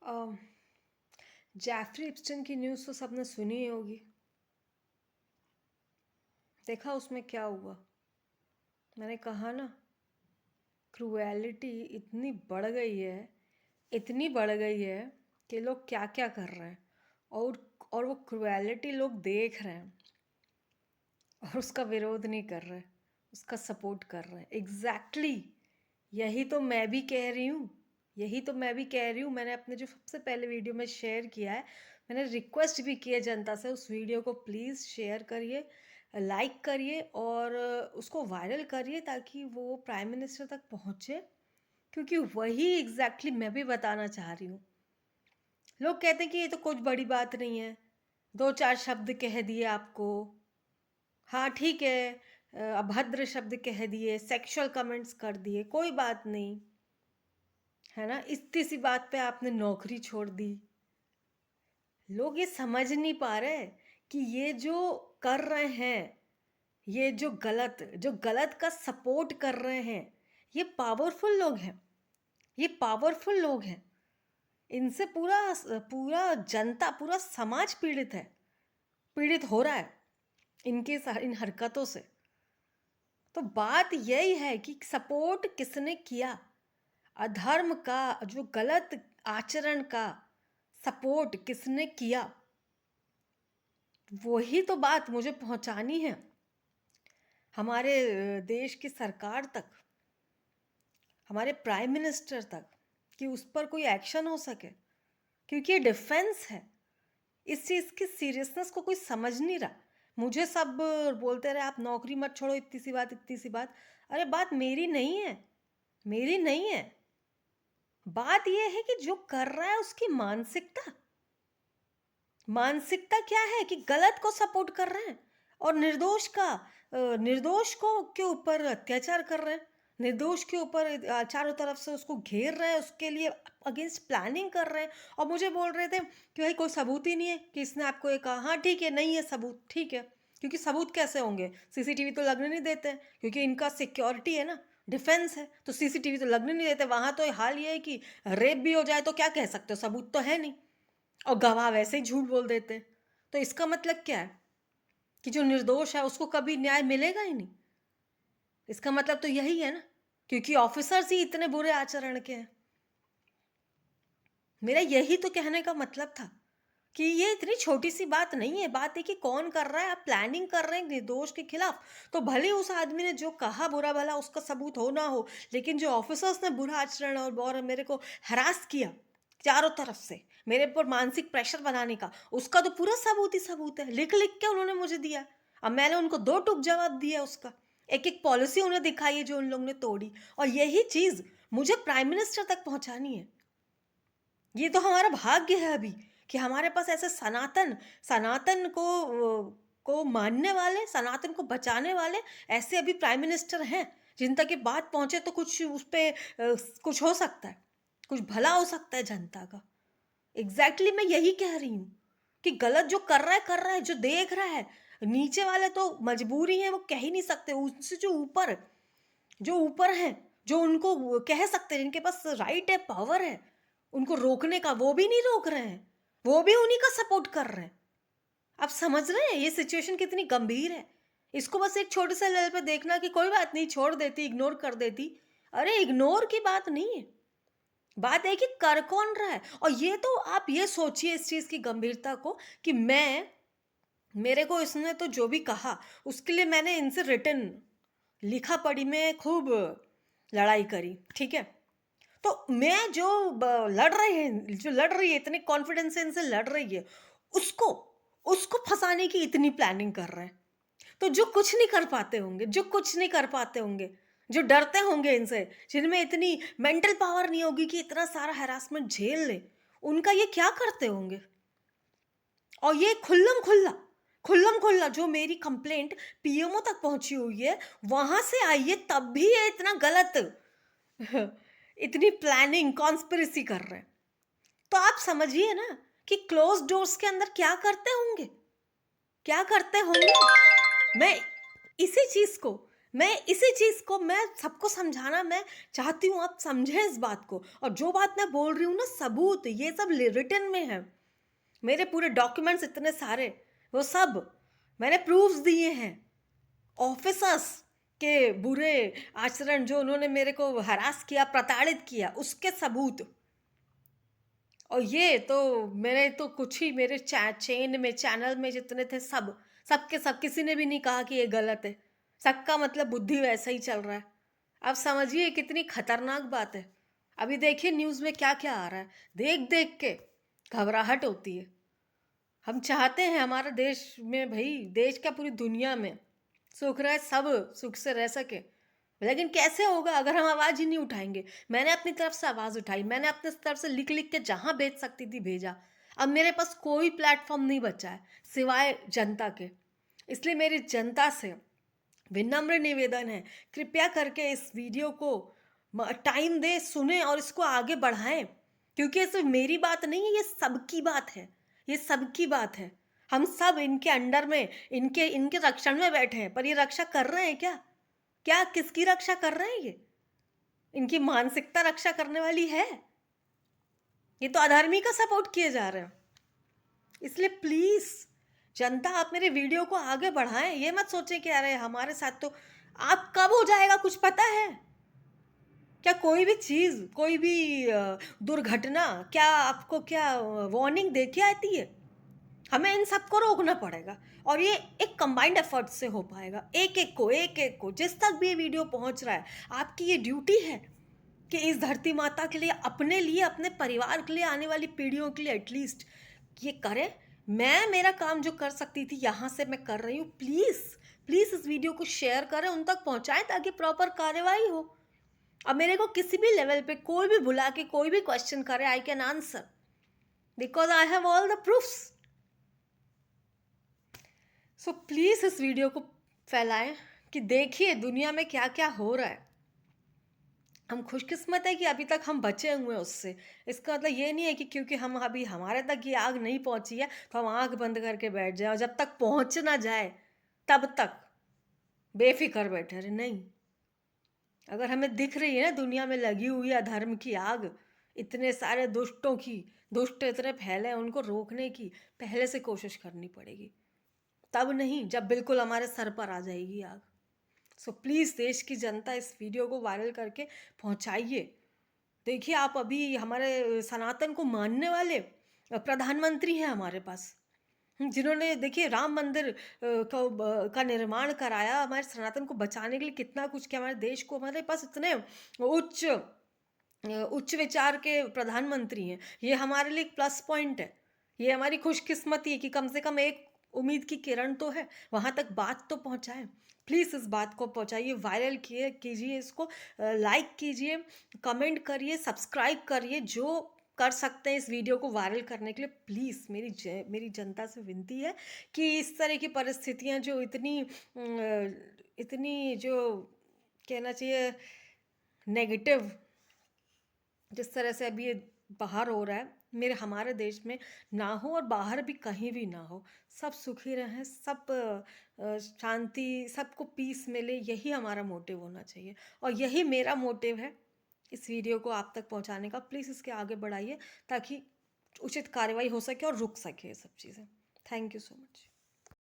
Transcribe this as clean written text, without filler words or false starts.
अ, Jeffrey एप्स्टाइन की news तो सबने सुनी ही होगी। देखा उसमें क्या हुआ। मैंने कहा ना, क्रूएलिटी इतनी बढ़ गई है, इतनी बढ़ गई है कि लोग क्या क्या कर रहे हैं। और और वो क्रूएलिटी लोग देख रहे हैं और उसका विरोध नहीं कर रहे, उसका सपोर्ट कर रहे हैं। एग्जैक्टली यही तो मैं भी कह रही हूँ। यही तो मैं भी कह रही हूँ। मैंने अपने जो सबसे पहले वीडियो में शेयर किया है, मैंने रिक्वेस्ट भी की है जनता से, उस वीडियो को प्लीज़ शेयर करिए, लाइक करिए और उसको वायरल करिए ताकि वो प्राइम मिनिस्टर तक पहुँचे। क्योंकि वही एग्जैक्टली मैं भी बताना चाह रही हूँ। लोग कहते हैं कि ये तो कुछ बड़ी बात नहीं है, दो चार शब्द कह दिए आपको, हाँ ठीक है, अभद्र शब्द कह दिए, सेक्सुअल कमेंट्स कर दिए, कोई बात नहीं है ना। इतनी सी बात पे आपने नौकरी छोड़ दी। लोग ये समझ नहीं पा रहे कि ये जो कर रहे हैं, ये जो गलत का सपोर्ट कर रहे हैं, ये पावरफुल लोग हैं। ये पावरफुल लोग हैं। इनसे पूरा पूरा जनता, पूरा समाज पीड़ित है, पीड़ित हो रहा है इन हरकतों से। तो बात यही है कि सपोर्ट किसने किया, अधर्म का, जो गलत आचरण का सपोर्ट किसने किया, वही तो बात मुझे पहुंचानी है हमारे देश की सरकार तक, हमारे प्राइम मिनिस्टर तक, कि उस पर कोई एक्शन हो सके। क्योंकि ये डिफेंस है। इस चीज़ की सीरियसनेस को कोई समझ नहीं रहा। मुझे सब बोलते रहे आप नौकरी मत छोड़ो, इतनी सी बात, इतनी सी बात। अरे बात मेरी नहीं है, मेरी नहीं है। बात यह है कि जो कर रहा है उसकी मानसिकता, मानसिकता क्या है कि गलत को सपोर्ट कर रहे हैं और निर्दोष को के ऊपर अत्याचार कर रहे हैं, निर्दोष के ऊपर चारों तरफ से उसको घेर रहे हैं, उसके लिए अगेंस्ट प्लानिंग कर रहे हैं। और मुझे बोल रहे थे कि भाई कोई सबूत ही नहीं है कि इसने आपको ये कहा। हाँ ठीक है, नहीं है सबूत, ठीक है। क्योंकि सबूत कैसे होंगे, सीसीटीवी तो लगने नहीं देते हैं, क्योंकि इनका सिक्योरिटी है ना, डिफेंस है, तो सीसीटीवी तो लगने नहीं देते वहाँ। तो हाल ये है कि रेप भी हो जाए तो क्या कह सकते हो, सबूत तो है नहीं, और गवाह वैसे ही झूठ बोल देते हैं। तो इसका मतलब क्या है कि जो निर्दोष है उसको कभी न्याय मिलेगा ही नहीं। इसका मतलब तो यही है ना, क्योंकि ऑफिसर्स ही इतने बुरे आचरण के हैं। मेरा यही तो कहने का मतलब था कि ये इतनी छोटी सी बात नहीं है। बात है कि कौन कर रहा है। आप प्लानिंग कर रहे हैं निर्दोष के खिलाफ, तो भले उस आदमी ने जो कहा बुरा भला उसका सबूत हो ना हो, लेकिन जो ऑफिसर्स ने बुरा आचरण और मेरे को हरास किया चारों तरफ से, मेरे पर मानसिक प्रेशर बनाने का, उसका तो पूरा सबूत ही सबूत है। लिख लिख के उन्होंने मुझे दिया। अब मैंने उनको दो टूक जवाब दिया उसका, एक एक पॉलिसी उन्हें दिखाई है जो उन लोगों ने तोड़ी। और यही चीज मुझे प्राइम मिनिस्टर तक पहुंचानी है। ये तो हमारा भाग्य है अभी कि हमारे पास ऐसे सनातन को मानने वाले, सनातन को बचाने वाले ऐसे अभी प्राइम मिनिस्टर हैं जिन तक ये बात पहुंचे तो कुछ उस पे कुछ हो सकता है, कुछ भला हो सकता है जनता का। एग्जैक्टली मैं यही कह रही हूँ कि गलत जो कर रहा है, जो देख रहा है, नीचे वाले तो मजबूरी है, वो कह ही नहीं सकते। उससे जो ऊपर हैं, जो उनको कह सकते हैं, जिनके पास राइट है, पावर है उनको रोकने का, वो भी नहीं रोक रहे हैं, वो भी उन्हीं का सपोर्ट कर रहे हैं। आप समझ रहे हैं ये सिचुएशन कितनी गंभीर है। इसको बस एक छोटे से लेवल पे देखना कि कोई बात नहीं, छोड़ देती, इग्नोर कर देती। अरे इग्नोर की बात नहीं है, बात है कि कर कौन रहा है। और ये तो आप ये सोचिए इस चीज की गंभीरता को कि मेरे को इसने तो जो भी कहा उसके लिए मैंने इनसे रिटर्न लिखा पढ़ी में खूब लड़ाई करी, ठीक है। तो मैं लड़ रही है इतने कॉन्फिडेंस से इनसे लड़ रही है, उसको उसको फंसाने की इतनी प्लानिंग कर रहे हैं। तो जो कुछ नहीं कर पाते होंगे, जो कुछ नहीं कर पाते होंगे, जो डरते होंगे इनसे, जिनमें इतनी मेंटल पावर नहीं होगी कि इतना सारा हैरासमेंट झेल ले, उनका ये क्या करते होंगे। और ये खुल्लम खुल्ला जो मेरी कंप्लेंट पीएमओ तक पहुंची हुई है, वहां से आई है, तब भी ये इतना गलत इतनी प्लानिंग कॉन्स्पिरेसी कर रहे हैं। तो आप समझिए ना कि क्लोज डोर्स के अंदर क्या करते होंगे, क्या करते होंगे। मैं इसी चीज को मैं इसी चीज़ को मैं सबको समझाना मैं चाहती हूँ, आप समझें इस बात को। और जो बात मैं बोल रही हूँ ना, सबूत ये सब रिटन में है। मेरे पूरे डॉक्यूमेंट्स इतने सारे, वो सब मैंने प्रूफ्स दिए हैं। ऑफिसर्स के बुरे आचरण, जो उन्होंने मेरे को हरास किया, प्रताड़ित किया, उसके सबूत। और ये तो मेरे तो कुछ ही मेरे चेन में, चैनल में जितने थे, सब सबके सब, किसी ने भी नहीं कहा कि ये गलत है। सबका मतलब बुद्धि वैसा ही चल रहा है। अब समझिए कितनी खतरनाक बात है। अभी देखिए न्यूज़ में क्या क्या आ रहा है, देख देख के घबराहट होती है। हम चाहते हैं हमारे देश में, भाई देश क्या पूरी दुनिया में सुख रहे, सब सुख से रह सके। लेकिन कैसे होगा अगर हम आवाज़ ही नहीं उठाएंगे। मैंने अपनी तरफ से आवाज़ उठाई, मैंने अपनी तरफ से लिख लिख के जहाँ भेज सकती थी भेजा। अब मेरे पास कोई प्लेटफॉर्म नहीं बचा है सिवाय जनता के। इसलिए मेरी जनता से विनम्र निवेदन है, कृपया करके इस वीडियो को टाइम दे, सुने और इसको आगे बढ़ाएं। क्योंकि ये सिर्फ मेरी बात नहीं है, ये सबकी बात है। ये सबकी बात है। हम सब इनके अंडर में, इनके इनके रक्षण में बैठे हैं। पर ये रक्षा कर रहे हैं क्या? क्या किसकी रक्षा कर रहे हैं ये? इनकी मानसिकता रक्षा करने वाली है? ये तो अधर्मी का सपोर्ट किए जा रहे हैं। इसलिए प्लीज जनता, आप मेरे वीडियो को आगे बढ़ाएं। ये मत सोचें कि अरे हमारे साथ तो, आप कब हो जाएगा कुछ पता है क्या? कोई भी चीज़, कोई भी दुर्घटना क्या आपको क्या वार्निंग दे के आती है? हमें इन सबको रोकना पड़ेगा। और ये एक कंबाइंड एफर्ट से हो पाएगा। एक एक को जिस तक भी ये वीडियो पहुंच रहा है, आपकी ये ड्यूटी है कि इस धरती माता के लिए, अपने लिए, अपने परिवार के लिए, आने वाली पीढ़ियों के लिए एटलीस्ट ये करें। मैं मेरा काम जो कर सकती थी यहाँ से मैं कर रही हूँ। प्लीज़ प्लीज़ इस वीडियो को शेयर करें, उन तक पहुँचाएं ताकि प्रॉपर कार्रवाई हो। अब मेरे को किसी भी लेवल पे कोई भी बुला के कोई भी क्वेश्चन करे, I can answer because I have all the proofs. So please इस वीडियो को फैलाएं कि देखिए दुनिया में क्या क्या हो रहा है। हम खुशकिस्मत है कि अभी तक हम बचे हुए हैं उससे। इसका मतलब ये नहीं है कि क्योंकि हम अभी हमारे तक ये आग नहीं पहुंची है तो हम आँख बंद करके बैठ जाएं और जब तक पहुंच ना जाए तब तक बेफिक्र बैठे रहे। नहीं, अगर हमें दिख रही है ना दुनिया में लगी हुई अधर्म की आग, इतने सारे दुष्टों की, दुष्ट इतने फैले हैं, उनको रोकने की पहले से कोशिश करनी पड़ेगी। तब नहीं जब बिल्कुल हमारे सर पर आ जाएगी आग। सो प्लीज़ देश की जनता इस वीडियो को वायरल करके पहुंचाइए। देखिए आप अभी हमारे सनातन को मानने वाले प्रधानमंत्री हैं हमारे पास, जिन्होंने देखिए राम मंदिर का निर्माण कराया, हमारे सनातन को बचाने के लिए कितना कुछ किया। हमारे देश को, हमारे पास इतने उच्च उच्च विचार के प्रधानमंत्री हैं। ये हमारे लिए एक प्लस पॉइंट है। ये हमारी खुशकिस्मती है कि कम से कम एक उम्मीद की किरण तो है। वहाँ तक बात तो पहुँचाएं। प्लीज़ इस बात को पहुँचाइए, वायरल कीजिए इसको, लाइक कीजिए, कमेंट करिए, सब्सक्राइब करिए। जो कर सकते हैं इस वीडियो को वायरल करने के लिए। प्लीज़ मेरी जनता से विनती है कि इस तरह की परिस्थितियाँ जो इतनी जो कहना चाहिए नेगेटिव, जिस तरह से अभी ये बाहर हो रहा है, मेरे हमारे देश में ना हो और बाहर भी कहीं भी ना हो। सब सुखी रहें, सब शांति, सबको पीस मिले, यही हमारा मोटिव होना चाहिए। और यही मेरा मोटिव है इस वीडियो को आप तक पहुंचाने का। प्लीज़ इसके आगे बढ़ाइए ताकि उचित कार्रवाई हो सके और रुक सके ये सब चीज़ें। Thank you so much.